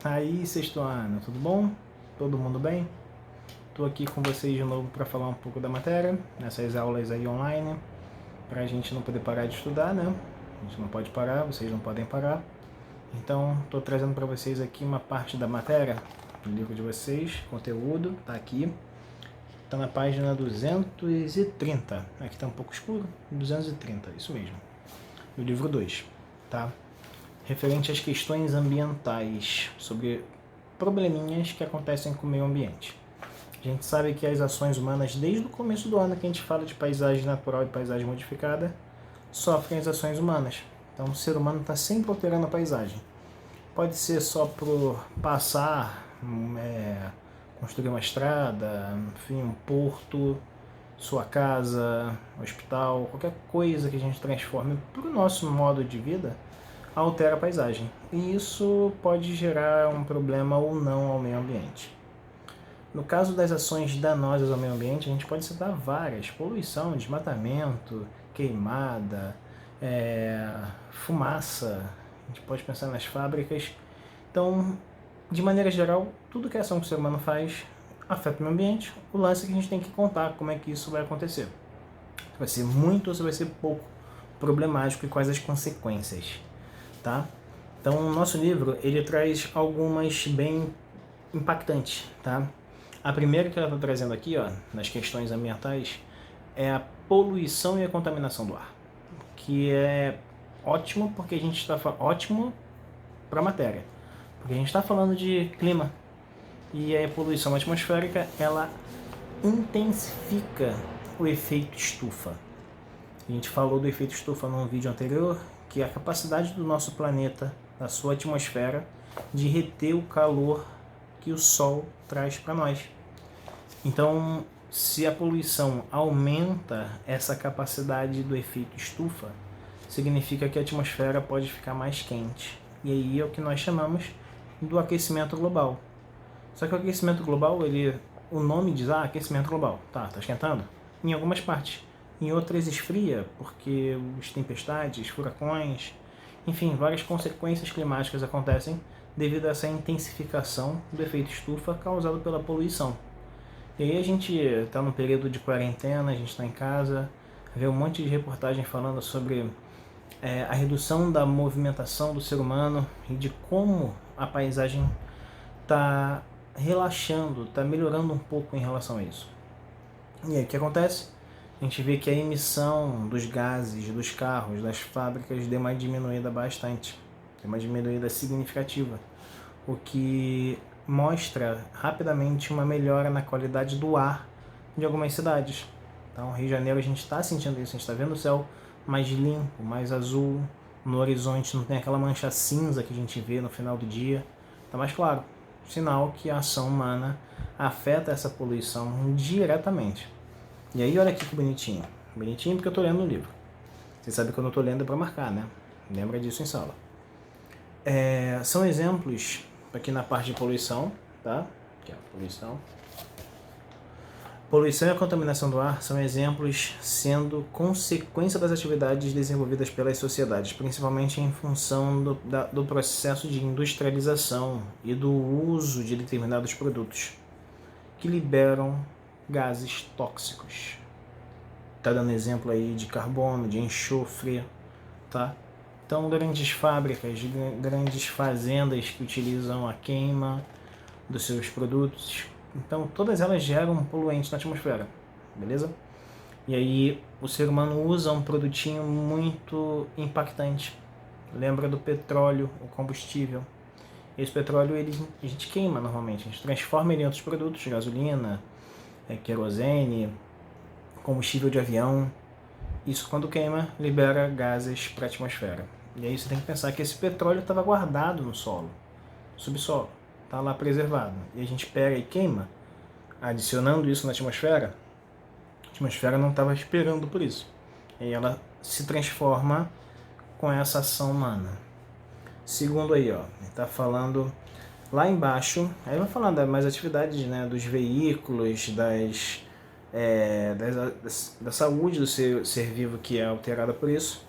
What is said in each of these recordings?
Aí, sexto ano, tudo bom? Todo mundo bem? Estou aqui com vocês de novo para falar um pouco da matéria, nessas aulas aí online, para a gente não poder parar de estudar, né? A gente não pode parar, vocês não podem parar. Então, estou trazendo para vocês aqui uma parte da matéria, do livro de vocês, conteúdo, tá aqui. Está na página 230, aqui está um pouco escuro, 230, isso mesmo, do livro 2, tá? Referente às questões ambientais, sobre probleminhas que acontecem com o meio ambiente. A gente sabe que as ações humanas, desde o começo do ano que a gente fala de paisagem natural e paisagem modificada, sofrem as ações humanas. Então o ser humano está sempre alterando a paisagem. Pode ser só por passar, construir uma estrada, enfim, um porto, sua casa, hospital, qualquer coisa que a gente transforme para o nosso modo de vida, altera a paisagem. E isso pode gerar um problema ou não ao meio ambiente. No caso das ações danosas ao meio ambiente, a gente pode citar várias: poluição, desmatamento, queimada, fumaça, a gente pode pensar nas fábricas. Então, de maneira geral, tudo que a ação que o ser humano faz afeta o meio ambiente. O lance é que a gente tem que contar como é que isso vai acontecer. Vai ser muito ou se vai ser pouco problemático e quais as consequências, tá? Então, o nosso livro, ele traz algumas bem impactantes, tá? A primeira que ela está trazendo aqui, ó, nas questões ambientais, é a poluição e a contaminação do ar, que é ótimo porque a gente está ótimo para a matéria, porque a gente está falando de clima e a poluição atmosférica ela intensifica o efeito estufa. A gente falou do efeito estufa num vídeo anterior, que é a capacidade do nosso planeta, da sua atmosfera, de reter o calor que o Sol traz para nós. Então, se a poluição aumenta essa capacidade do efeito estufa, significa que a atmosfera pode ficar mais quente. E aí é o que nós chamamos do aquecimento global. Só que o aquecimento global, o nome diz, aquecimento global, tá esquentando? Em algumas partes. Em outras esfria, porque as tempestades, furacões, enfim, várias consequências climáticas acontecem devido a essa intensificação do efeito estufa causado pela poluição. E aí a gente está no período de quarentena, a gente está em casa, vê um monte de reportagem falando sobre a redução da movimentação do ser humano e de como a paisagem está relaxando, está melhorando um pouco em relação a isso. E aí o que acontece? A gente vê que a emissão dos gases, dos carros, das fábricas deu uma diminuída bastante, deu uma diminuída significativa, o que mostra rapidamente uma melhora na qualidade do ar de algumas cidades. Então, Rio de Janeiro, a gente está sentindo isso, a gente está vendo o céu mais limpo, mais azul, no horizonte não tem aquela mancha cinza que a gente vê no final do dia, está mais claro, sinal que a ação humana afeta essa poluição diretamente. E aí, olha aqui que bonitinho, bonitinho porque eu estou lendo no livro. Você sabe que quando eu estou lendo é para marcar, né? Lembra disso em sala. São exemplos aqui na parte de poluição, tá? Aqui, ó, poluição. Poluição e a contaminação do ar são exemplos sendo consequência das atividades desenvolvidas pelas sociedades, principalmente em função do processo de industrialização e do uso de determinados produtos que liberam gases tóxicos. Tá dando exemplo aí de carbono, de enxofre, tá? Então, grandes fábricas, grandes fazendas que utilizam a queima dos seus produtos. Então, todas elas geram poluentes na atmosfera, beleza? E aí, o ser humano usa um produtinho muito impactante. Lembra do petróleo, o combustível. Esse petróleo a gente queima normalmente, a gente transforma ele em outros produtos, gasolina, querosene, combustível de avião. Isso, quando queima, libera gases para a atmosfera. E aí você tem que pensar que esse petróleo estava guardado no solo, subsolo, está lá preservado. E a gente pega e queima, adicionando isso na atmosfera. A atmosfera não estava esperando por isso. E ela se transforma com essa ação humana. Segundo aí, ó, está falando lá embaixo, aí vai falando das mais atividades, né, dos veículos, da saúde do ser vivo que é alterada por isso,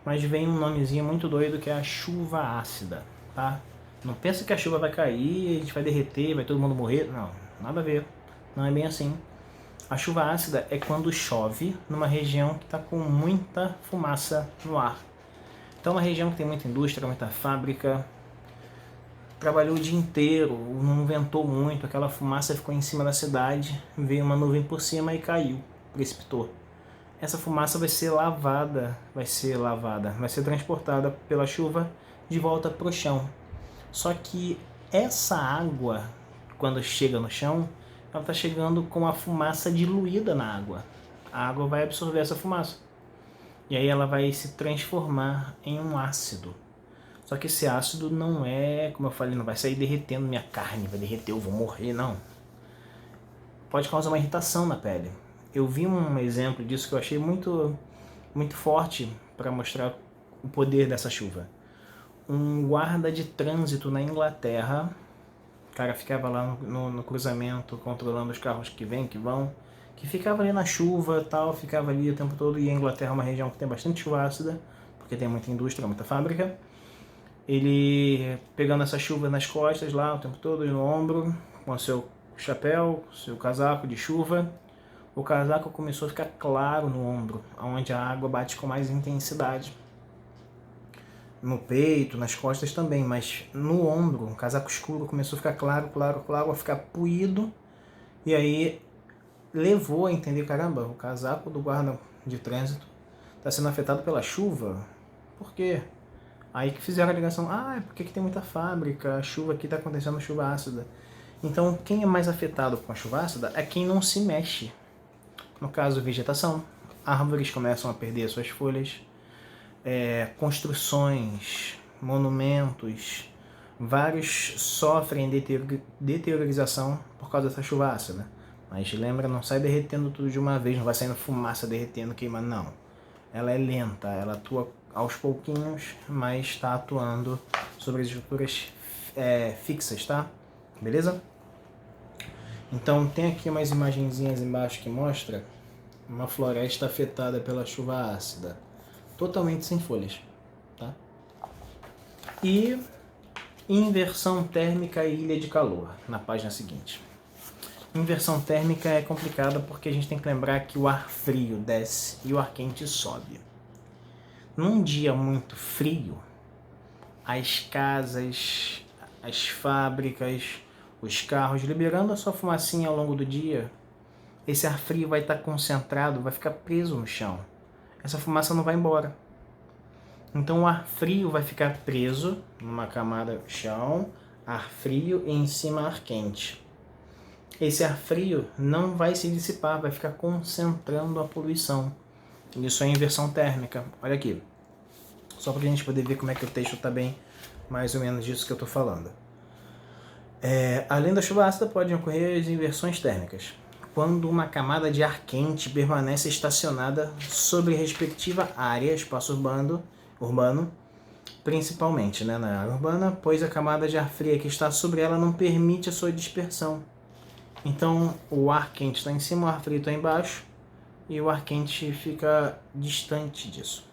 mas vem um nomezinho muito doido que é a chuva ácida, tá? Não pensa que a chuva vai cair, a gente vai derreter, vai todo mundo morrer. Não, nada a ver. Não é bem assim. A chuva ácida é quando chove numa região que está com muita fumaça no ar. Então, uma região que tem muita indústria, muita fábrica, trabalhou o dia inteiro, não ventou muito, aquela fumaça ficou em cima da cidade, veio uma nuvem por cima e caiu, precipitou. Essa fumaça vai ser transportada pela chuva de volta para o chão. Só que essa água, quando chega no chão, ela está chegando com a fumaça diluída na água. A água vai absorver essa fumaça. E aí ela vai se transformar em um ácido. Só que esse ácido não é, como eu falei, não vai sair derretendo minha carne, vai derreter, eu vou morrer, não. Pode causar uma irritação na pele. Eu vi um exemplo disso que eu achei muito forte para mostrar o poder dessa chuva. Um guarda de trânsito na Inglaterra, o cara ficava lá no cruzamento controlando os carros que vêm, que vão, que ficava ali na chuva tal, ficava ali o tempo todo, e a Inglaterra é uma região que tem bastante chuva ácida, porque tem muita indústria, muita fábrica. Ele pegando essa chuva nas costas lá o tempo todo, no ombro, com o seu chapéu, seu casaco de chuva. O casaco começou a ficar claro no ombro, onde a água bate com mais intensidade. No peito, nas costas também, mas no ombro, o casaco escuro começou a ficar claro, a ficar puído. E aí levou a entender, caramba, o casaco do guarda de trânsito está sendo afetado pela chuva. Por quê? Aí que fizeram a ligação, é porque tem muita fábrica, a chuva aqui está acontecendo chuva ácida. Então, quem é mais afetado com a chuva ácida é quem não se mexe. No caso, vegetação, árvores começam a perder suas folhas, construções, monumentos, vários sofrem deteriorização por causa dessa chuva ácida. Mas lembra, não sai derretendo tudo de uma vez, não vai saindo fumaça derretendo, queimando, não. Ela é lenta, ela atua aos pouquinhos, mas está atuando sobre as estruturas fixas, tá? Beleza? Então tem aqui umas imagenzinhas embaixo que mostra uma floresta afetada pela chuva ácida, totalmente sem folhas, tá? E inversão térmica e ilha de calor, na página seguinte. Inversão térmica é complicada porque a gente tem que lembrar que o ar frio desce e o ar quente sobe. Num dia muito frio, as casas, as fábricas, os carros, liberando a sua fumacinha ao longo do dia, esse ar frio vai estar concentrado, vai ficar preso no chão. Essa fumaça não vai embora. Então o ar frio vai ficar preso numa camada chão, ar frio e em cima ar quente. Esse ar frio não vai se dissipar, vai ficar concentrando a poluição. Isso é inversão térmica. Olha aqui. Só para a gente poder ver como é que o texto está bem, mais ou menos disso que eu estou falando. Além da chuva ácida, podem ocorrer as inversões térmicas. Quando uma camada de ar quente permanece estacionada sobre respectiva área, espaço urbano, principalmente na área urbana, pois a camada de ar fria que está sobre ela não permite a sua dispersão. Então, o ar quente está em cima, o ar frio está embaixo, e o ar quente fica distante disso.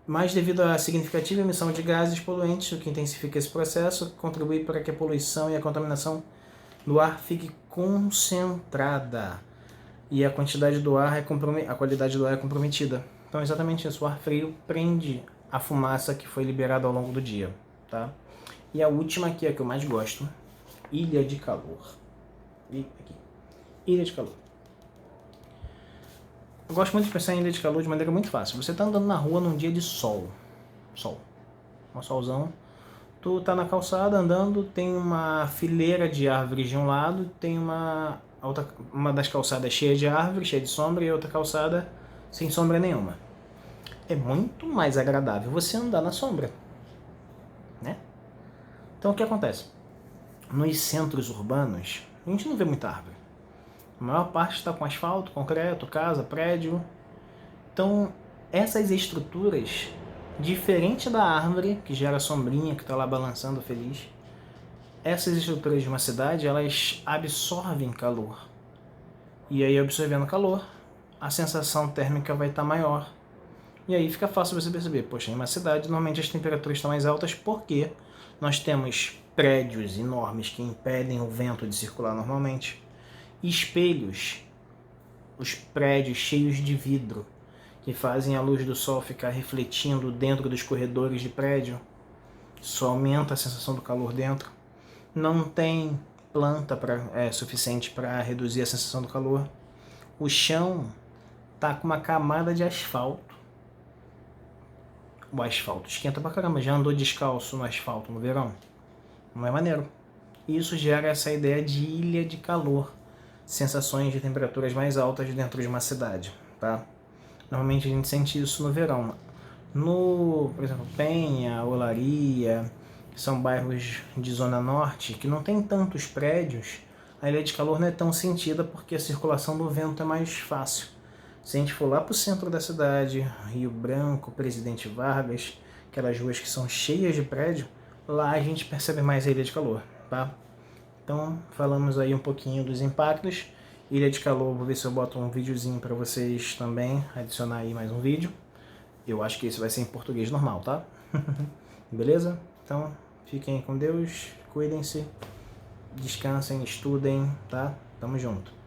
Mas devido à significativa emissão de gases poluentes, o que intensifica esse processo, contribui para que a poluição e a contaminação do ar fique concentrada e a quantidade do ar a qualidade do ar é comprometida. Então é exatamente isso, o ar frio prende a fumaça que foi liberada ao longo do dia, tá? E a última aqui é a que eu mais gosto, ilha de calor. Ilha de calor. Eu gosto muito de pensar em ilha de calor de maneira muito fácil. Você está andando na rua num dia de sol, um solzão, tu tá na calçada andando, tem uma fileira de árvores de um lado, tem uma das calçadas cheia de árvores, cheia de sombra, e outra calçada sem sombra nenhuma. É muito mais agradável você andar na sombra, né? Então o que acontece? Nos centros urbanos, a gente não vê muita árvore. A maior parte está com asfalto, concreto, casa, prédio. Então, essas estruturas, diferente da árvore, que gera sombrinha, que está lá balançando feliz, essas estruturas de uma cidade, elas absorvem calor. E aí, absorvendo calor, a sensação térmica vai estar maior. E aí fica fácil você perceber, poxa, em uma cidade normalmente as temperaturas estão mais altas porque nós temos prédios enormes que impedem o vento de circular normalmente, espelhos, os prédios cheios de vidro que fazem a luz do sol ficar refletindo dentro dos corredores de prédio, isso aumenta a sensação do calor dentro. Não tem planta suficiente para reduzir a sensação do calor. O chão tá com uma camada de asfalto. O asfalto esquenta pra caramba. Já andou descalço no asfalto no verão? Não é maneiro. Isso gera essa ideia de ilha de calor, sensações de temperaturas mais altas dentro de uma cidade, tá? Normalmente a gente sente isso no verão. Por exemplo, Penha, Olaria, são bairros de zona norte que não tem tantos prédios, a ilha de calor não é tão sentida porque a circulação do vento é mais fácil. Se a gente for lá para o centro da cidade, Rio Branco, Presidente Vargas, aquelas ruas que são cheias de prédio, lá a gente percebe mais a ilha de calor, tá? Então, falamos aí um pouquinho dos impactos. Ilha de calor, vou ver se eu boto um videozinho para vocês também, adicionar aí mais um vídeo. Eu acho que esse vai ser em português normal, tá? Beleza? Então, fiquem com Deus, cuidem-se, descansem, estudem, tá? Tamo junto.